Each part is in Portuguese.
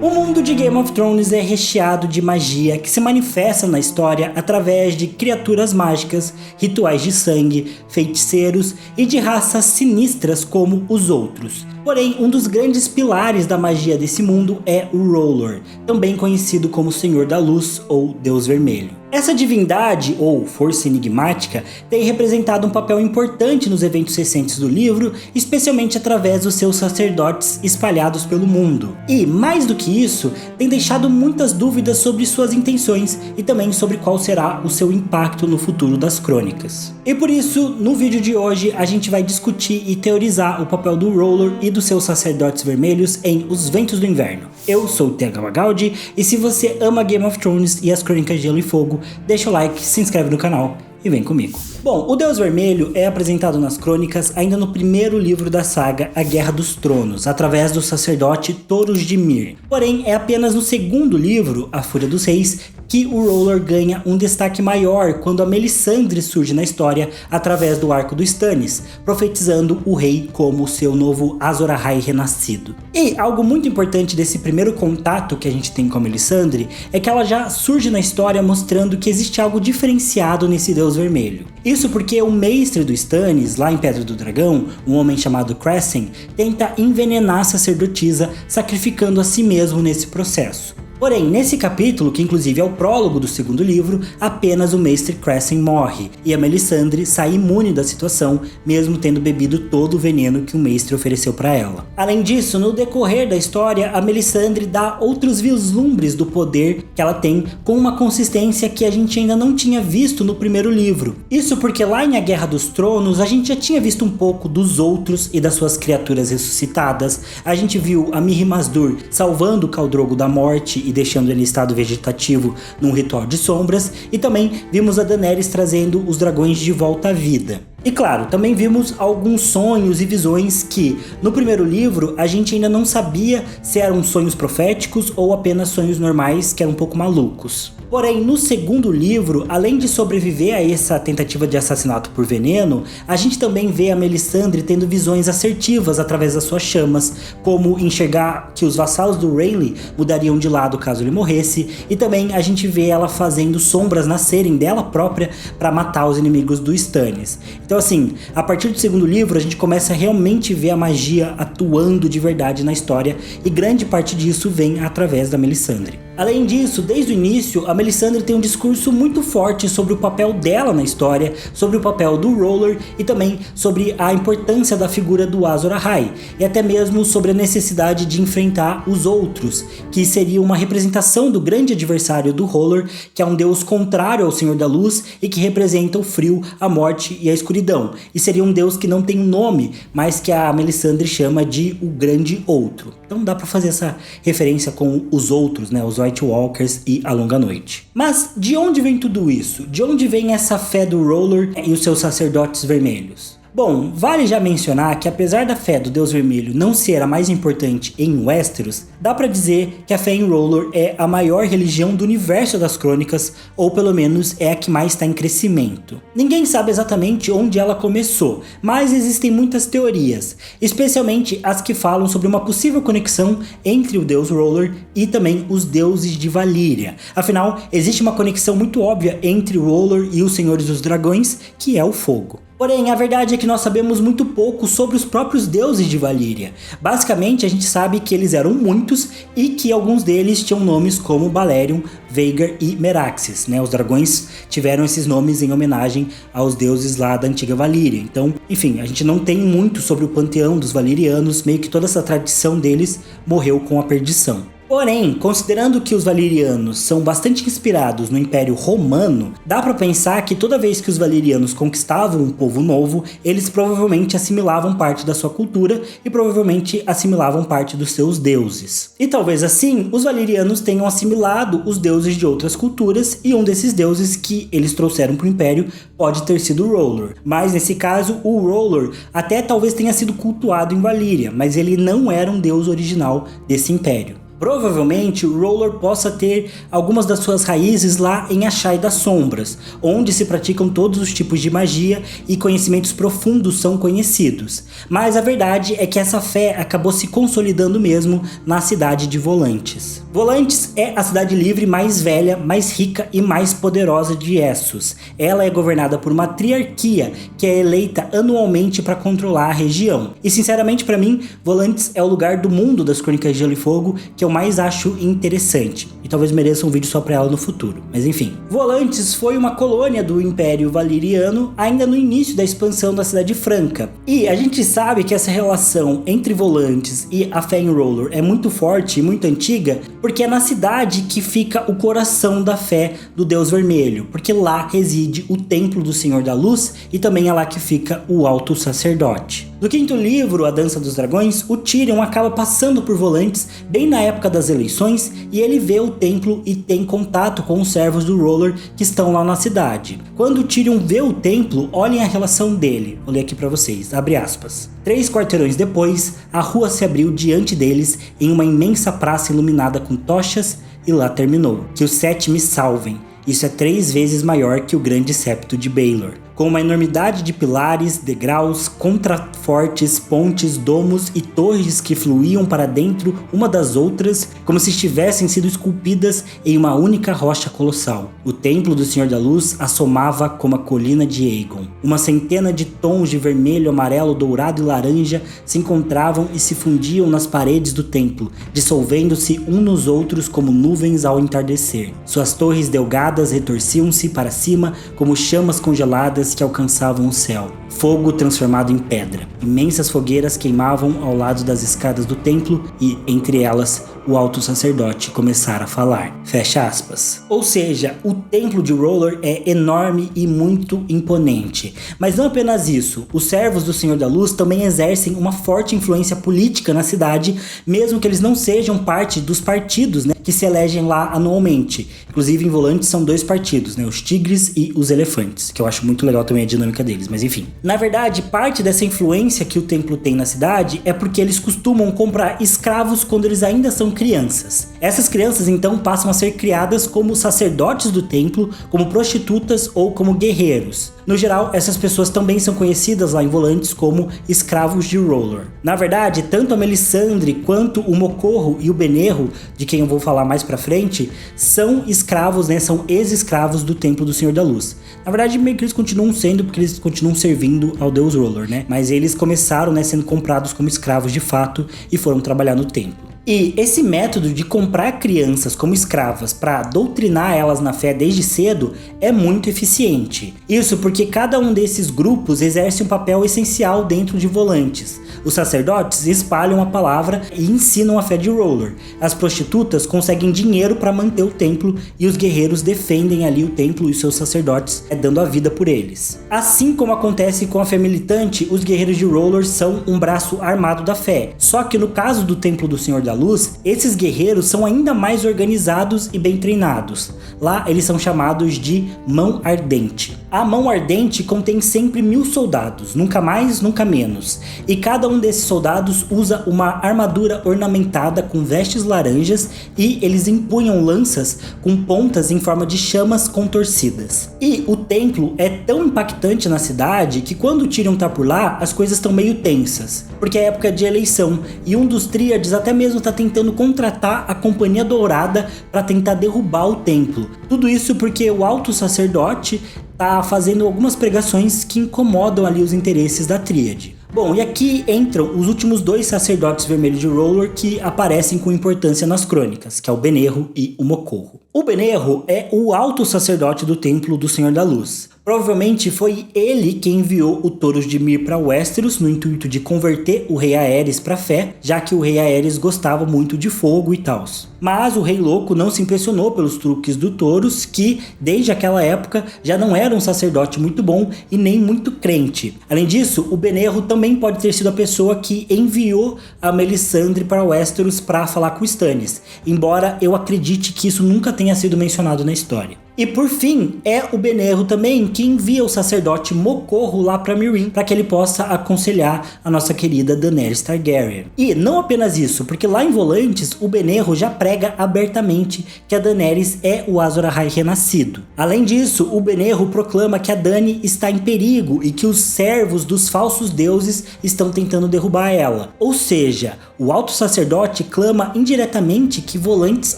O mundo de Game of Thrones é recheado de magia que se manifesta na história através de criaturas mágicas, rituais de sangue, feiticeiros e de raças sinistras como os outros. Porém, um dos grandes pilares da magia desse mundo é o R'hllor, também conhecido como Senhor da Luz ou Deus Vermelho. Essa divindade, ou força enigmática, tem representado um papel importante nos eventos recentes do livro, especialmente através dos seus sacerdotes espalhados pelo mundo. E, mais do que isso, tem deixado muitas dúvidas sobre suas intenções e também sobre qual será o seu impacto no futuro das crônicas. E por isso, no vídeo de hoje, a gente vai discutir e teorizar o papel do R'hllor e dos seus sacerdotes vermelhos em Os Ventos do Inverno. Eu sou o TH Magaldi, e se você ama Game of Thrones e as Crônicas de Gelo e Fogo, deixa o like, se inscreve no canal e vem comigo. Bom, o Deus Vermelho é apresentado nas crônicas ainda no primeiro livro da saga, A Guerra dos Tronos, através do sacerdote Thoros de Myr. Porém, é apenas no segundo livro, A Fúria dos Reis, que o R'hllor ganha um destaque maior quando a Melisandre surge na história através do arco do Stannis, profetizando o rei como seu novo Azor Ahai renascido. E algo muito importante desse primeiro contato que a gente tem com a Melisandre é que ela já surge na história mostrando que existe algo diferenciado nesse Deus Vermelho. Isso porque o mestre do Stannis, lá em Pedra do Dragão, um homem chamado Cressen, tenta envenenar a sacerdotisa, sacrificando a si mesmo nesse processo. Porém, nesse capítulo, que inclusive é o prólogo do segundo livro, apenas o mestre Cressen morre, e a Melisandre sai imune da situação, mesmo tendo bebido todo o veneno que o mestre ofereceu para ela. Além disso, no decorrer da história, a Melisandre dá outros vislumbres do poder que ela tem, com uma consistência que a gente ainda não tinha visto no primeiro livro. Isso porque lá em A Guerra dos Tronos, a gente já tinha visto um pouco dos outros e das suas criaturas ressuscitadas. A gente viu a Mirri Maz Duur salvando o Khal Drogo da morte e deixando ele em estado vegetativo num ritual de sombras, e também vimos a Daenerys trazendo os dragões de volta à vida. E claro, também vimos alguns sonhos e visões que, no primeiro livro, a gente ainda não sabia se eram sonhos proféticos ou apenas sonhos normais que eram um pouco malucos. Porém, no segundo livro, além de sobreviver a essa tentativa de assassinato por veneno, a gente também vê a Melisandre tendo visões assertivas através das suas chamas, como enxergar que os vassalos do Rhaelys mudariam de lado caso ele morresse, e também a gente vê ela fazendo sombras nascerem dela própria para matar os inimigos do Stannis. Então assim, a partir do segundo livro a gente começa a realmente ver a magia atuando de verdade na história, e grande parte disso vem através da Melisandre. Além disso, desde o início, a Melisandre tem um discurso muito forte sobre o papel dela na história, sobre o papel do R'hllor e também sobre a importância da figura do Azor Ahai, e até mesmo sobre a necessidade de enfrentar os outros, que seria uma representação do grande adversário do R'hllor, que é um deus contrário ao Senhor da Luz e que representa o frio, a morte e a escuridão, e seria um deus que não tem um nome, mas que a Melisandre chama de o Grande Outro. Então dá pra fazer essa referência com os outros, né, os White Walkers e A Longa Noite. Mas de onde vem tudo isso? De onde vem essa fé do R'hllor e os seus sacerdotes vermelhos? Bom, vale já mencionar que apesar da fé do Deus Vermelho não ser a mais importante em Westeros, dá pra dizer que a fé em R'hllor é a maior religião do universo das crônicas, ou pelo menos é a que mais está em crescimento. Ninguém sabe exatamente onde ela começou, mas existem muitas teorias, especialmente as que falam sobre uma possível conexão entre o deus R'hllor e também os deuses de Valíria. Afinal, existe uma conexão muito óbvia entre o R'hllor e os Senhores dos Dragões, que é o fogo. Porém, a verdade é que nós sabemos muito pouco sobre os próprios deuses de Valíria. Basicamente, a gente sabe que eles eram muitos e que alguns deles tinham nomes como Balerion, Vhagar e Meraxes, né? Os dragões tiveram esses nomes em homenagem aos deuses lá da antiga Valíria. Então, enfim, a gente não tem muito sobre o panteão dos valirianos, meio que toda essa tradição deles morreu com a perdição. Porém, considerando que os valirianos são bastante inspirados no Império Romano, dá pra pensar que toda vez que os valirianos conquistavam um povo novo, eles provavelmente assimilavam parte da sua cultura e provavelmente assimilavam parte dos seus deuses. E talvez assim, os valirianos tenham assimilado os deuses de outras culturas, e um desses deuses que eles trouxeram pro Império pode ter sido o R'hllor. Mas nesse caso, o R'hllor até talvez tenha sido cultuado em Valíria, mas ele não era um deus original desse império. Provavelmente o Roller possa ter algumas das suas raízes lá em Ashai das Sombras, onde se praticam todos os tipos de magia e conhecimentos profundos são conhecidos. Mas a verdade é que essa fé acabou se consolidando mesmo na cidade de Volantis. Volantis é a cidade livre mais velha, mais rica e mais poderosa de Essos. Ela é governada por uma triarquia que é eleita anualmente para controlar a região. E sinceramente para mim, Volantis é o lugar do mundo das Crônicas de Gelo e Fogo que eu mais acho interessante. E talvez mereça um vídeo só para ela no futuro. Mas enfim. Volantis foi uma colônia do Império Valeriano ainda no início da expansão da Cidade Franca. E a gente sabe que essa relação entre Volantis e a fé em Roller é muito forte e muito antiga, porque é na cidade que fica o coração da fé do Deus Vermelho, porque lá reside o Templo do Senhor da Luz e também é lá que fica o Alto Sacerdote. No quinto livro, A Dança dos Dragões, o Tyrion acaba passando por Volantis bem na época das eleições e ele vê o templo e tem contato com os servos do Roller que estão lá na cidade. Quando o Tyrion vê o templo, olhem a relação dele. Vou ler aqui pra vocês, abre aspas. 3 quarteirões depois, a rua se abriu diante deles em uma imensa praça iluminada com tochas e lá terminou. Que os 7 me salvem. Isso é 3 vezes maior que o grande septo de Baelor. Com uma enormidade de pilares, degraus, contrafortes, pontes, domos e torres que fluíam para dentro uma das outras, como se tivessem sido esculpidas em uma única rocha colossal. O templo do Senhor da Luz assomava como a colina de Aegon. Uma centena de tons de vermelho, amarelo, dourado e laranja se encontravam e se fundiam nas paredes do templo, dissolvendo-se uns nos outros como nuvens ao entardecer. Suas torres delgadas retorciam-se para cima como chamas congeladas que alcançavam o céu. Fogo transformado em pedra. Imensas fogueiras queimavam ao lado das escadas do templo e, entre elas, o alto sacerdote começara a falar. Fecha aspas. Ou seja, o templo de Roller é enorme e muito imponente. Mas não apenas isso, os servos do Senhor da Luz também exercem uma forte influência política na cidade, mesmo que eles não sejam parte dos partidos, né, que se elegem lá anualmente. Inclusive em Volantis são 2 partidos, né, os tigres e os elefantes, que eu acho muito legal também a dinâmica deles, mas enfim. Na verdade, parte dessa influência que o templo tem na cidade é porque eles costumam comprar escravos quando eles ainda são crianças. Essas crianças então passam a ser criadas como sacerdotes do templo, como prostitutas ou como guerreiros. No geral, essas pessoas também são conhecidas lá em Volantis como escravos de Roller. Na verdade, tanto a Melisandre quanto o Mocorro e o Benerro, de quem eu vou falar mais pra frente, são escravos, né? São ex-escravos do Templo do Senhor da Luz. Na verdade, meio que eles continuam sendo, porque eles continuam servindo ao Deus Roller, né? Mas eles começaram, né, sendo comprados como escravos de fato e foram trabalhar no templo. E esse método de comprar crianças como escravas para doutrinar elas na fé desde cedo é muito eficiente. Isso porque cada um desses grupos exerce um papel essencial dentro de Volantis. Os sacerdotes espalham a palavra e ensinam a fé de Roller. As prostitutas conseguem dinheiro para manter o templo e os guerreiros defendem ali o templo e seus sacerdotes, dando a vida por eles. Assim como acontece com a fé militante, os guerreiros de Roller são um braço armado da fé. Só que no caso do Templo do Senhor da Luz, esses guerreiros são ainda mais organizados e bem treinados. Lá eles são chamados de Mão Ardente. A Mão Ardente contém sempre 1000 soldados, nunca mais, nunca menos. E cada um desses soldados usa uma armadura ornamentada com vestes laranjas e eles empunham lanças com pontas em forma de chamas contorcidas. E o templo é tão impactante na cidade que quando o Tyrion tá por lá, as coisas estão meio tensas, porque é época de eleição e um dos tríades até mesmo tá tentando contratar a Companhia Dourada para tentar derrubar o templo. Tudo isso porque o alto sacerdote tá fazendo algumas pregações que incomodam ali os interesses da tríade. Bom, e aqui entram os últimos 2 sacerdotes vermelhos de Roller que aparecem com importância nas crônicas, que é o Benerro e o Mocorro. O Benerro é o alto sacerdote do Templo do Senhor da Luz. Provavelmente foi ele quem enviou o Thoros de Myr para Westeros no intuito de converter o rei Aerys para fé, já que o rei Aerys gostava muito de fogo e tal. Mas o rei louco não se impressionou pelos truques do Thoros, que desde aquela época já não era um sacerdote muito bom e nem muito crente. Além disso, o Benerro também pode ter sido a pessoa que enviou a Melisandre para Westeros para falar com Stannis, embora eu acredite que isso nunca tenha sido mencionado na história. E por fim, é o Benerro também que envia o sacerdote Mocorro lá pra Meereen, para que ele possa aconselhar a nossa querida Daenerys Targaryen. E não apenas isso, porque lá em Volantis, o Benerro já prega abertamente que a Daenerys é o Azor Ahai renascido. Além disso, o Benerro proclama que a Dany está em perigo e que os servos dos falsos deuses estão tentando derrubar ela. Ou seja, o alto sacerdote clama indiretamente que Volantis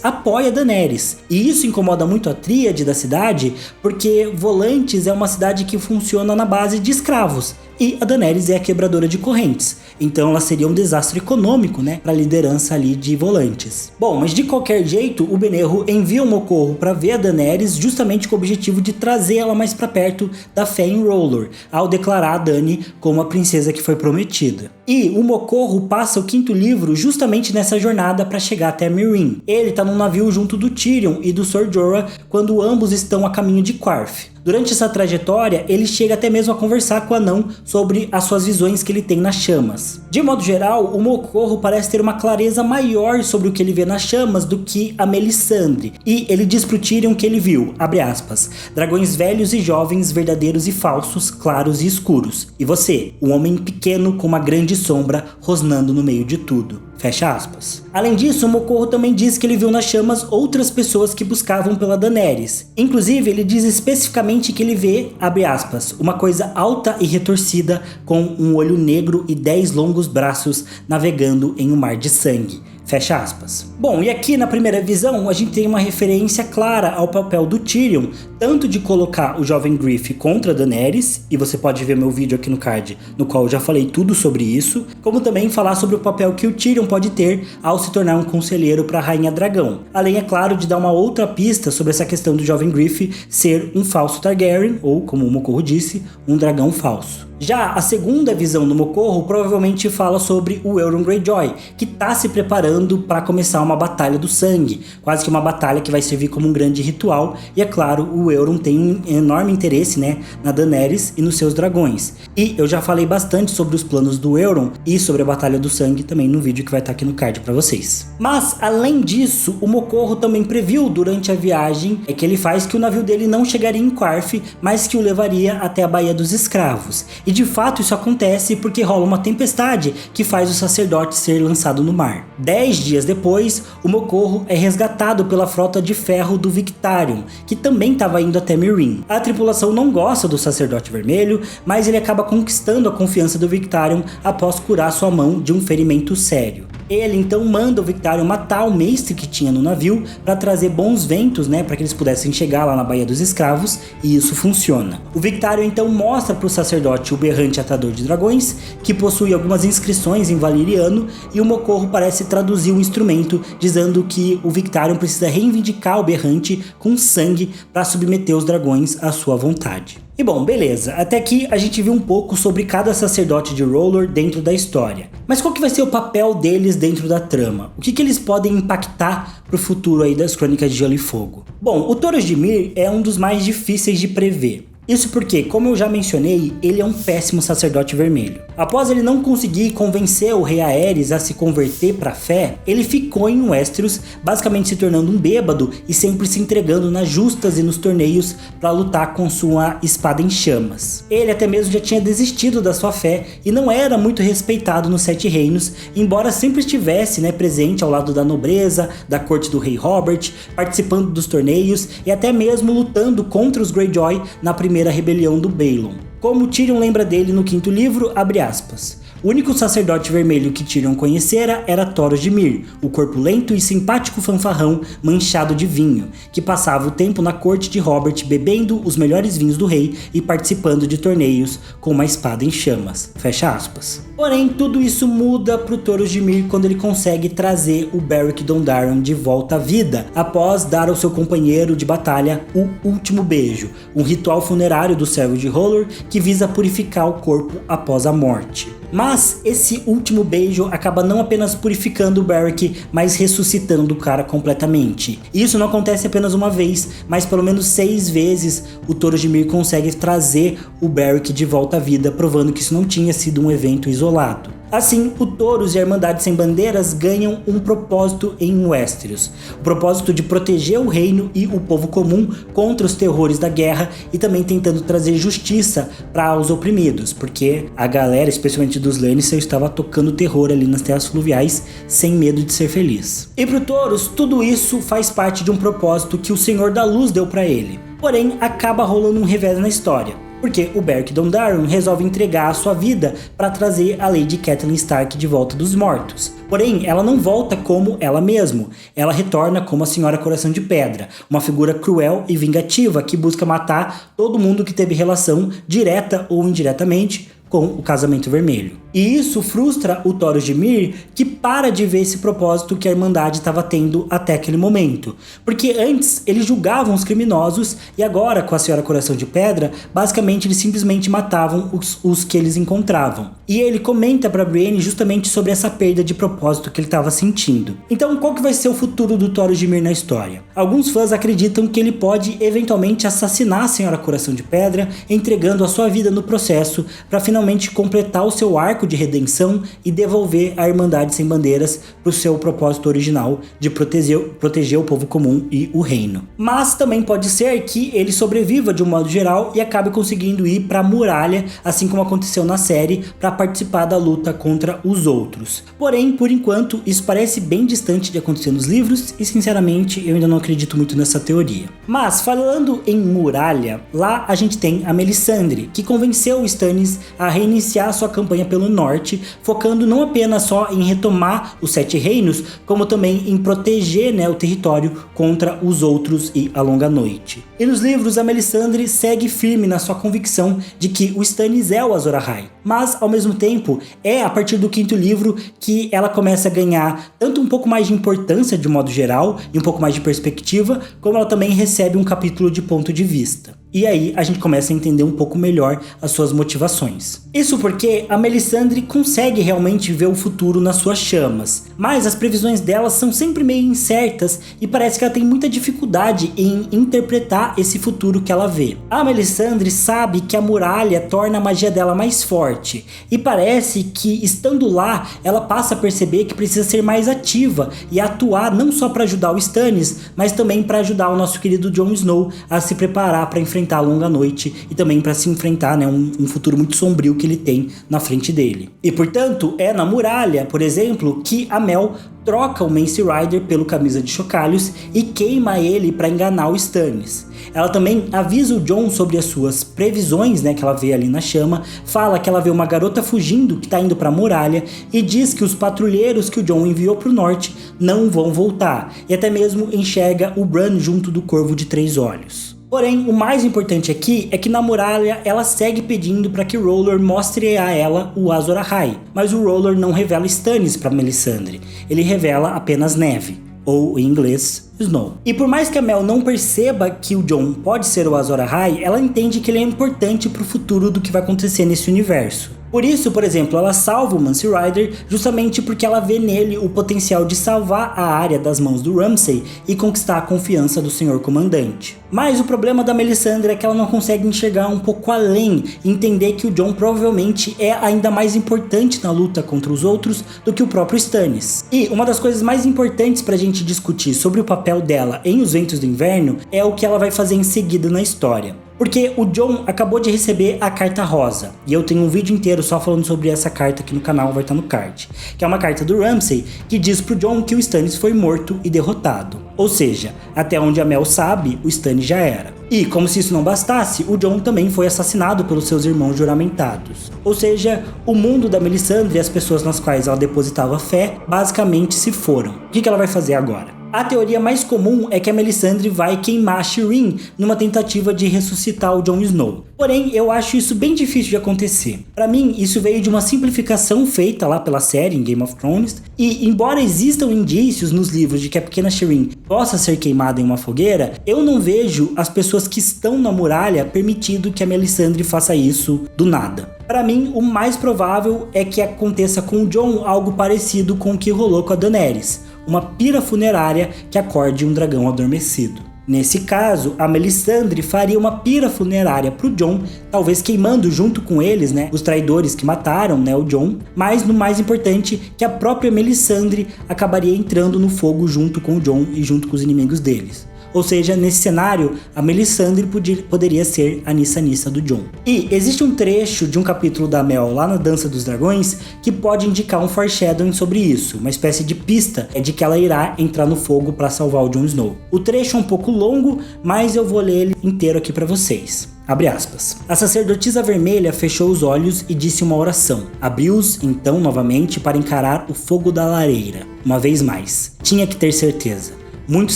apoia Daenerys. E isso incomoda muito a tríade da cidade, porque Volantis é uma cidade que funciona na base de escravos. E a Daenerys é a quebradora de correntes. Então ela seria um desastre econômico, né, para a liderança ali de Volantis. Bom, mas de qualquer jeito, o Benerro envia o Mocorro para ver a Daenerys justamente com o objetivo de trazer ela mais para perto da fé em R'hllor, ao declarar a Dany como a princesa que foi prometida. E o Mocorro passa o 5º livro justamente nessa jornada para chegar até Meereen. Ele tá num navio junto do Tyrion e do Sor Jorah quando ambos estão a caminho de Qarth. Durante essa trajetória, ele chega até mesmo a conversar com o anão sobre as suas visões que ele tem nas chamas. De modo geral, o Mocorro parece ter uma clareza maior sobre o que ele vê nas chamas do que a Melisandre. E ele diz pro Tyrion que ele viu, abre aspas, dragões velhos e jovens, verdadeiros e falsos, claros e escuros. E você, um homem pequeno com uma grande sombra rosnando no meio de tudo. Fecha aspas. Além disso, o Mocorro também diz que ele viu nas chamas outras pessoas que buscavam pela Daenerys. Inclusive, ele diz especificamente que ele vê, abre aspas, uma coisa alta e retorcida com um olho negro e 10 longos braços navegando em um mar de sangue. Fecha aspas. Bom, e aqui na primeira visão a gente tem uma referência clara ao papel do Tyrion, tanto de colocar o jovem Griff contra Daenerys, e você pode ver meu vídeo aqui no card, no qual eu já falei tudo sobre isso, como também falar sobre o papel que o Tyrion pode ter ao se tornar um conselheiro para a Rainha Dragão. Além, é claro, de dar uma outra pista sobre essa questão do jovem Griff ser um falso Targaryen, ou, como o Mocorro disse, um dragão falso. Já a segunda visão do Mocorro provavelmente fala sobre o Euron Greyjoy, que está se preparando para começar uma batalha do sangue, quase que uma batalha que vai servir como um grande ritual, e é claro, o Euron tem um enorme interesse, né, na Daenerys e nos seus dragões. E eu já falei bastante sobre os planos do Euron e sobre a batalha do sangue também no vídeo que vai estar aqui no card para vocês. Mas além disso, o Mocorro também previu durante a viagem que ele faz que o navio dele não chegaria em Qarth, mas que o levaria até a Baía dos Escravos. E de fato isso acontece porque rola uma tempestade que faz o sacerdote ser lançado no mar. 10 dias depois, o Mocorro é resgatado pela frota de ferro do Victarion, que também estava indo até Meereen. A tripulação não gosta do sacerdote vermelho, mas ele acaba conquistando a confiança do Victarion após curar sua mão de um ferimento sério. Ele então manda o Victarion matar o mestre que tinha no navio para trazer bons ventos, né, para que eles pudessem chegar lá na Baía dos Escravos, e isso funciona. O Victarion então mostra para o sacerdote o berrante atador de dragões, que possui algumas inscrições em valeriano, e o Mocorro parece traduzir o instrumento, dizendo que o Victarion precisa reivindicar o berrante com sangue para submeter os dragões à sua vontade. E bom, beleza, até aqui a gente viu um pouco sobre cada sacerdote de R'hllor dentro da história. Mas qual que vai ser o papel deles dentro da trama? O que eles podem impactar pro futuro aí das Crônicas de Gelo e Fogo? Bom, o Thoros de Myr é um dos mais difíceis de prever. Isso porque, como eu já mencionei, ele é um péssimo sacerdote vermelho. Após ele não conseguir convencer o rei Aerys a se converter para a fé, ele ficou em Westeros, basicamente se tornando um bêbado e sempre se entregando nas justas e nos torneios para lutar com sua espada em chamas. Ele até mesmo já tinha desistido da sua fé e não era muito respeitado nos Sete Reinos, embora sempre estivesse, né, presente ao lado da nobreza, da corte do rei Robert, participando dos torneios e até mesmo lutando contra os Greyjoy na primeira rebelião do Baelon. Como Tyrion lembra dele no 5º livro, abre aspas, o único sacerdote vermelho que Tyrion conhecera era Thoros de Myr, o corpulento e simpático fanfarrão manchado de vinho, que passava o tempo na corte de Robert bebendo os melhores vinhos do rei e participando de torneios com uma espada em chamas. Fecha aspas. Porém, tudo isso muda pro Thoros de Myr quando ele consegue trazer o Beric Dondarrion de volta à vida, após dar ao seu companheiro de batalha o último beijo, um ritual funerário do servo de R'hllor que visa purificar o corpo após a morte. Mas esse último beijo acaba não apenas purificando o Beric, mas ressuscitando o cara completamente. Isso não acontece apenas uma vez, mas pelo menos 6 vezes o Thoros de Myr consegue trazer o Beric de volta à vida, provando que isso não tinha sido um evento isolado. Assim, o Taurus e a Irmandade Sem Bandeiras ganham um propósito em Westeros. O propósito de proteger o reino e o povo comum contra os terrores da guerra e também tentando trazer justiça para os oprimidos, porque a galera, especialmente dos Lannister, estava tocando terror ali nas terras fluviais sem medo de ser feliz. E pro Taurus, tudo isso faz parte de um propósito que o Senhor da Luz deu para ele. Porém, acaba rolando um revés na história, porque o Beric Dondarrion resolve entregar a sua vida para trazer a Lady Catelyn Stark de volta dos mortos. Porém, ela não volta como ela mesma, ela retorna como a Senhora Coração de Pedra, uma figura cruel e vingativa que busca matar todo mundo que teve relação, direta ou indiretamente, com o Casamento Vermelho. E isso frustra o Thoros de Myr, que para de ver esse propósito que a Irmandade estava tendo até aquele momento. Porque antes eles julgavam os criminosos e agora, com a Senhora Coração de Pedra, basicamente eles simplesmente matavam os que eles encontravam. E ele comenta para Brienne justamente sobre essa perda de propósito que ele estava sentindo. Então, qual que vai ser o futuro do Thoros de Myr na história? Alguns fãs acreditam que ele pode eventualmente assassinar a Senhora Coração de Pedra, entregando a sua vida no processo para finalmente completar o seu arco de redenção e devolver a Irmandade Sem Bandeiras para o seu propósito original de proteger o povo comum e o reino. Mas também pode ser que ele sobreviva de um modo geral e acabe conseguindo ir para a muralha, assim como aconteceu na série, para participar da luta contra os outros. Porém, por enquanto, isso parece bem distante de acontecer nos livros e, sinceramente, eu ainda não acredito muito nessa teoria. Mas, falando em muralha, lá a gente tem a Melisandre, que convenceu o Stannis a reiniciar sua campanha pelo norte, focando não apenas só em retomar os Sete Reinos, como também em proteger, o território contra os outros e a Longa Noite. E nos livros, a Melisandre segue firme na sua convicção de que o Stannis é o Azor Ahai, mas ao mesmo tempo é a partir do quinto livro que ela começa a ganhar tanto um pouco mais de importância de modo geral e um pouco mais de perspectiva, como ela também recebe um capítulo de ponto de vista. E aí a gente começa a entender um pouco melhor as suas motivações. Isso porque a Melisandre consegue realmente ver o futuro nas suas chamas, mas as previsões dela são sempre meio incertas e parece que ela tem muita dificuldade em interpretar esse futuro que ela vê. A Melisandre sabe que a muralha torna a magia dela mais forte e parece que estando lá ela passa a perceber que precisa ser mais ativa e atuar não só para ajudar o Stannis, mas também para ajudar o nosso querido Jon Snow a se preparar para enfrentar a Longa Noite e também para se enfrentar um futuro muito sombrio que ele tem na frente dele. E portanto é na muralha, por exemplo, que a Mel troca o Mance Rayder pelo Camisa de Chocalhos e queima ele para enganar o Stannis. Ela também avisa o Jon sobre as suas previsões, que ela vê ali na chama, fala que ela vê uma garota fugindo que está indo para a muralha e diz que os patrulheiros que o Jon enviou para o norte não vão voltar, e até mesmo enxerga o Bran junto do Corvo de Três Olhos. Porém, o mais importante aqui é que na muralha ela segue pedindo para que R'hllor mostre a ela o Azor Ahai, mas o R'hllor não revela Stannis para Melisandre, ele revela apenas neve, ou em inglês, Snow. E por mais que a Mel não perceba que o Jon pode ser o Azor Ahai, ela entende que ele é importante para o futuro do que vai acontecer nesse universo. Por isso, por exemplo, ela salva o Mance Rayder justamente porque ela vê nele o potencial de salvar a área das mãos do Ramsay e conquistar a confiança do Senhor Comandante. Mas o problema da Melisandre é que ela não consegue enxergar um pouco além e entender que o Jon provavelmente é ainda mais importante na luta contra os outros do que o próprio Stannis. E uma das coisas mais importantes pra gente discutir sobre o papel dela em Os Ventos do Inverno é o que ela vai fazer em seguida na história. Porque o Jon acabou de receber a carta rosa, e eu tenho um vídeo inteiro só falando sobre essa carta aqui no canal, vai estar no card, que é uma carta do Ramsay que diz pro Jon que o Stannis foi morto e derrotado. Ou seja, até onde a Mel sabe, o Stannis já era. E, como se isso não bastasse, o Jon também foi assassinado pelos seus irmãos juramentados. Ou seja, o mundo da Melisandre e as pessoas nas quais ela depositava fé, basicamente se foram. O que ela vai fazer agora? A teoria mais comum é que a Melisandre vai queimar a Shireen numa tentativa de ressuscitar o Jon Snow. Porém, eu acho isso bem difícil de acontecer. Pra mim, isso veio de uma simplificação feita lá pela série em Game of Thrones, e embora existam indícios nos livros de que a pequena Shireen possa ser queimada em uma fogueira, eu não vejo as pessoas que estão na muralha permitindo que a Melisandre faça isso do nada. Para mim, o mais provável é que aconteça com o Jon algo parecido com o que rolou com a Daenerys, uma pira funerária que acorde um dragão adormecido. Nesse caso, a Melisandre faria uma pira funerária pro Jon, talvez queimando junto com eles, né, os traidores que mataram, né, o Jon, mas no mais importante, que a própria Melisandre acabaria entrando no fogo junto com o Jon e junto com os inimigos deles. Ou seja, nesse cenário, a Melisandre poderia ser a Nissa do Jon. E existe um trecho de um capítulo da Mel lá na Dança dos Dragões que pode indicar um foreshadowing sobre isso, uma espécie de pista de que ela irá entrar no fogo para salvar o Jon Snow. O trecho é um pouco longo, mas eu vou ler ele inteiro aqui para vocês. Abre aspas. A sacerdotisa vermelha fechou os olhos e disse uma oração. Abriu-os, então, novamente para encarar o fogo da lareira. Uma vez mais. Tinha que ter certeza. Muitos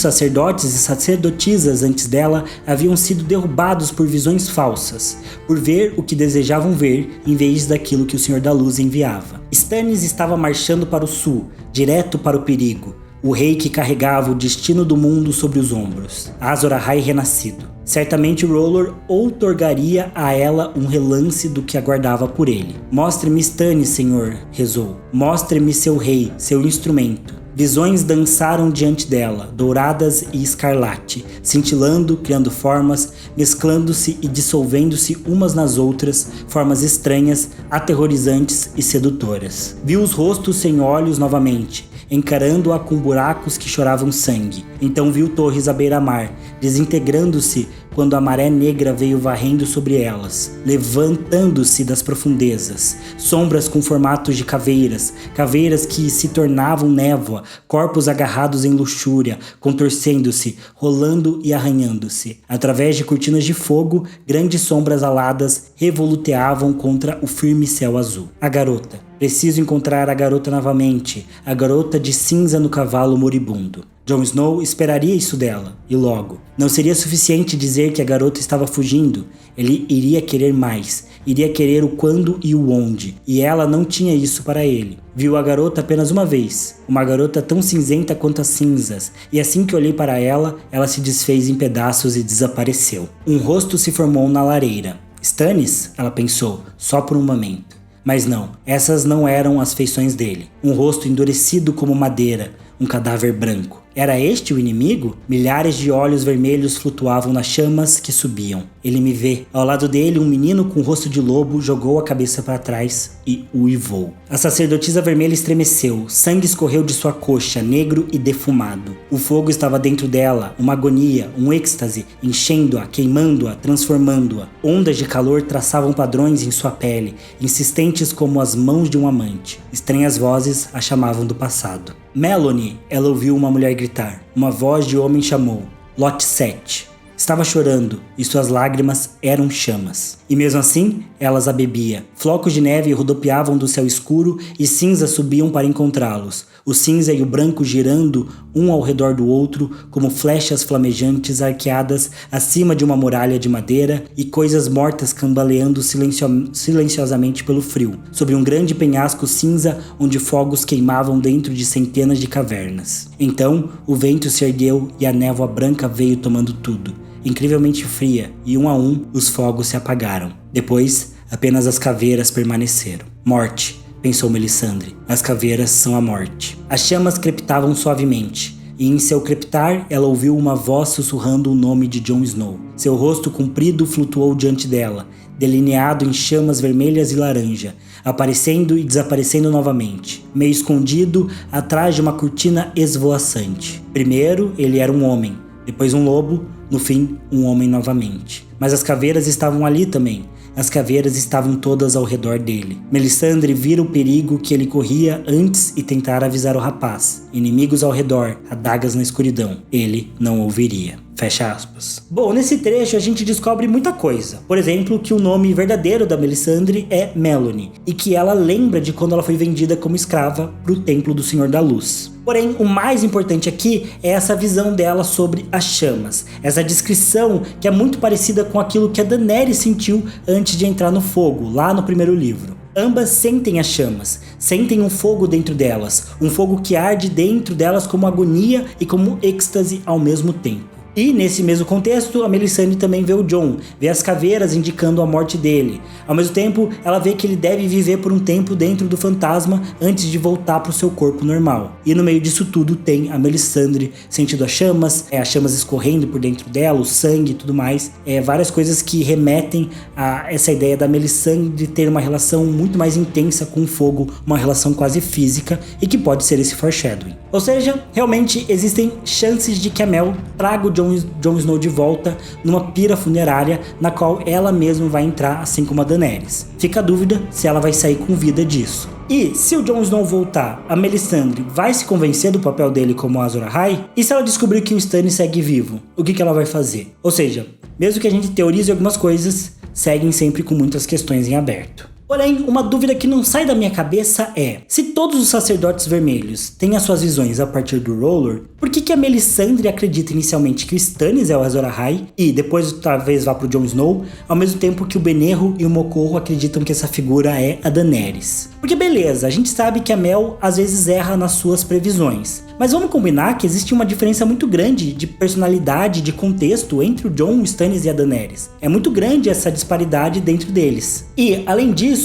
sacerdotes e sacerdotisas antes dela haviam sido derrubados por visões falsas, por ver o que desejavam ver em vez daquilo que o Senhor da Luz enviava. Stannis estava marchando para o sul, direto para o perigo, o rei que carregava o destino do mundo sobre os ombros, Azor Ahai renascido. Certamente R'hllor outorgaria a ela um relance do que aguardava por ele. Mostre-me Stannis, Senhor, rezou. Mostre-me seu rei, seu instrumento. Visões dançaram diante dela, douradas e escarlate, cintilando, criando formas, mesclando-se e dissolvendo-se umas nas outras, formas estranhas, aterrorizantes e sedutoras. Viu os rostos sem olhos novamente, encarando-a com buracos que choravam sangue. Então viu torres à beira-mar, desintegrando-se quando a maré negra veio varrendo sobre elas, levantando-se das profundezas, sombras com formatos de caveiras, caveiras que se tornavam névoa, corpos agarrados em luxúria, contorcendo-se, rolando e arranhando-se. Através de cortinas de fogo, grandes sombras aladas revoluteavam contra o firme céu azul. A garota. Preciso encontrar a garota novamente, a garota de cinza no cavalo moribundo. Jon Snow esperaria isso dela, e logo. Não seria suficiente dizer que a garota estava fugindo. Ele iria querer mais, iria querer o quando e o onde, e ela não tinha isso para ele. Viu a garota apenas uma vez, uma garota tão cinzenta quanto as cinzas, e assim que olhei para ela, ela se desfez em pedaços e desapareceu. Um rosto se formou na lareira. Stannis? Ela pensou, só por um momento. Mas não, essas não eram as feições dele. Um rosto endurecido como madeira, um cadáver branco. Era este o inimigo? Milhares de olhos vermelhos flutuavam nas chamas que subiam. Ele me vê. Ao lado dele, um menino com rosto de lobo jogou a cabeça para trás e uivou. A sacerdotisa vermelha estremeceu. Sangue escorreu de sua coxa, negro e defumado. O fogo estava dentro dela, uma agonia, um êxtase, enchendo-a, queimando-a, transformando-a. Ondas de calor traçavam padrões em sua pele, insistentes como as mãos de um amante. Estranhas vozes a chamavam do passado. Melanie, ela ouviu uma mulher gritar. Uma voz de homem chamou. Lot 7. Estava chorando e suas lágrimas eram chamas. E mesmo assim, elas a bebia. Flocos de neve rodopiavam do céu escuro e cinzas subiam para encontrá-los. O cinza e o branco girando um ao redor do outro como flechas flamejantes arqueadas acima de uma muralha de madeira e coisas mortas cambaleando silenciosamente pelo frio, sobre um grande penhasco cinza onde fogos queimavam dentro de centenas de cavernas. Então, o vento se ergueu e a névoa branca veio tomando tudo. Incrivelmente fria, e um a um os fogos se apagaram. Depois, apenas as caveiras permaneceram. Morte, pensou Melisandre. As caveiras são a morte. As chamas crepitavam suavemente, e em seu crepitar ela ouviu uma voz sussurrando o nome de Jon Snow. Seu rosto comprido flutuou diante dela, delineado em chamas vermelhas e laranja, aparecendo e desaparecendo novamente, meio escondido atrás de uma cortina esvoaçante. Primeiro, ele era um homem, depois um lobo, no fim, um homem novamente. Mas as caveiras estavam ali também. As caveiras estavam todas ao redor dele. Melisandre vira o perigo que ele corria antes e tentar avisar o rapaz. Inimigos ao redor, adagas na escuridão. Ele não ouviria. Fecha aspas. Bom, nesse trecho a gente descobre muita coisa. Por exemplo, que o nome verdadeiro da Melisandre é Melanie, e que ela lembra de quando ela foi vendida como escrava para o Templo do Senhor da Luz. Porém, o mais importante aqui é essa visão dela sobre as chamas. Essa descrição que é muito parecida com aquilo que a Daenerys sentiu antes de entrar no fogo, lá no primeiro livro. Ambas sentem as chamas, sentem um fogo dentro delas, um fogo que arde dentro delas como agonia e como êxtase ao mesmo tempo. E nesse mesmo contexto, a Melisandre também vê o Jon, vê as caveiras indicando a morte dele. Ao mesmo tempo, ela vê que ele deve viver por um tempo dentro do fantasma antes de voltar para o seu corpo normal. E no meio disso tudo tem a Melisandre sentindo as chamas escorrendo por dentro dela, o sangue e tudo mais. Várias coisas que remetem a essa ideia da Melisandre ter uma relação muito mais intensa com o fogo, uma relação quase física e que pode ser esse foreshadowing. Ou seja, realmente existem chances de que a Mel traga o Jon Snow de volta numa pira funerária na qual ela mesma vai entrar, assim como a Daenerys. Fica a dúvida se ela vai sair com vida disso. E se o Jon Snow voltar, a Melisandre vai se convencer do papel dele como Azor Ahai? E se ela descobrir que o Stannis segue vivo, o que ela vai fazer? Ou seja, mesmo que a gente teorize algumas coisas, seguem sempre com muitas questões em aberto. Porém, uma dúvida que não sai da minha cabeça é: se todos os sacerdotes vermelhos têm as suas visões a partir do R'hllor, por que a Melisandre acredita inicialmente que o Stannis é o Azor Ahai e depois talvez vá pro Jon Snow, ao mesmo tempo que o Benerro e o Mokorro acreditam que essa figura é a Daenerys? Porque beleza, a gente sabe que a Mel às vezes erra nas suas previsões, mas vamos combinar que existe uma diferença muito grande de personalidade, de contexto entre o Jon, o Stannis e a Daenerys. É muito grande essa disparidade dentro deles. E, além disso,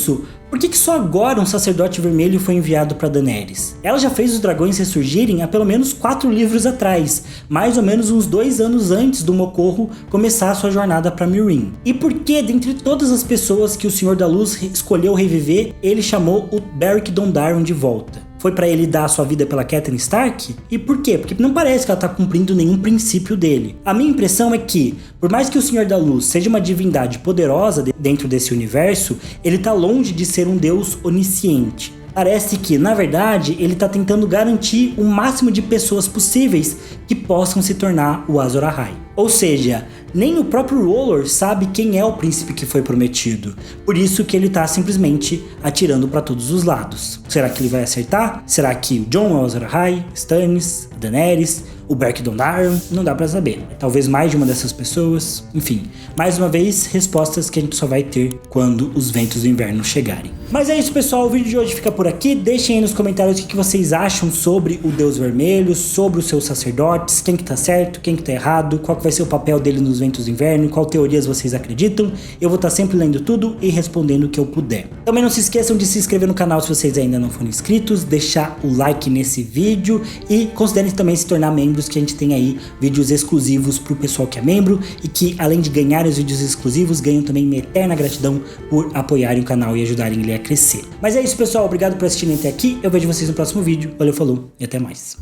por que só agora um sacerdote vermelho foi enviado para Daenerys? Ela já fez os dragões ressurgirem há pelo menos 4 livros atrás, mais ou menos uns 2 anos antes do Mokorro começar a sua jornada para Meereen. E por que, dentre todas as pessoas que o Senhor da Luz escolheu reviver, ele chamou o Beric Dondarrion de volta? Foi pra ele dar a sua vida pela Catelyn Stark? E por quê? Porque não parece que ela tá cumprindo nenhum princípio dele. A minha impressão é que, por mais que o Senhor da Luz seja uma divindade poderosa dentro desse universo, ele tá longe de ser um deus onisciente. Parece que, na verdade, ele tá tentando garantir o máximo de pessoas possíveis que possam se tornar o Azor Ahai. Ou seja, nem o próprio R'hllor sabe quem é o príncipe que foi prometido. Por isso que ele tá simplesmente atirando para todos os lados. Será que ele vai acertar? Será que o Jon é o Azor Ahai, Stannis, Daenerys, o Beric Dondarrion? Não dá pra saber. Talvez mais de uma dessas pessoas. Enfim, mais uma vez, respostas que a gente só vai ter quando os ventos do inverno chegarem. Mas é isso, pessoal. O vídeo de hoje fica por aqui. Deixem aí nos comentários o que vocês acham sobre o Deus Vermelho, sobre os seus sacerdotes, quem que tá certo, quem que tá errado, qual que vai ser o papel dele nos ventos do inverno, qual teorias vocês acreditam. Eu vou estar sempre lendo tudo e respondendo o que eu puder. Também não se esqueçam de se inscrever no canal se vocês ainda não forem inscritos, deixar o like nesse vídeo e considerem também se tornar membros, que a gente tem aí vídeos exclusivos pro pessoal que é membro e que, além de ganhar os vídeos exclusivos, ganham também minha eterna gratidão por apoiarem o canal e ajudarem ele a crescer. Mas é isso, pessoal. Obrigado por assistirem até aqui. Eu vejo vocês no próximo vídeo. Valeu, falou e até mais.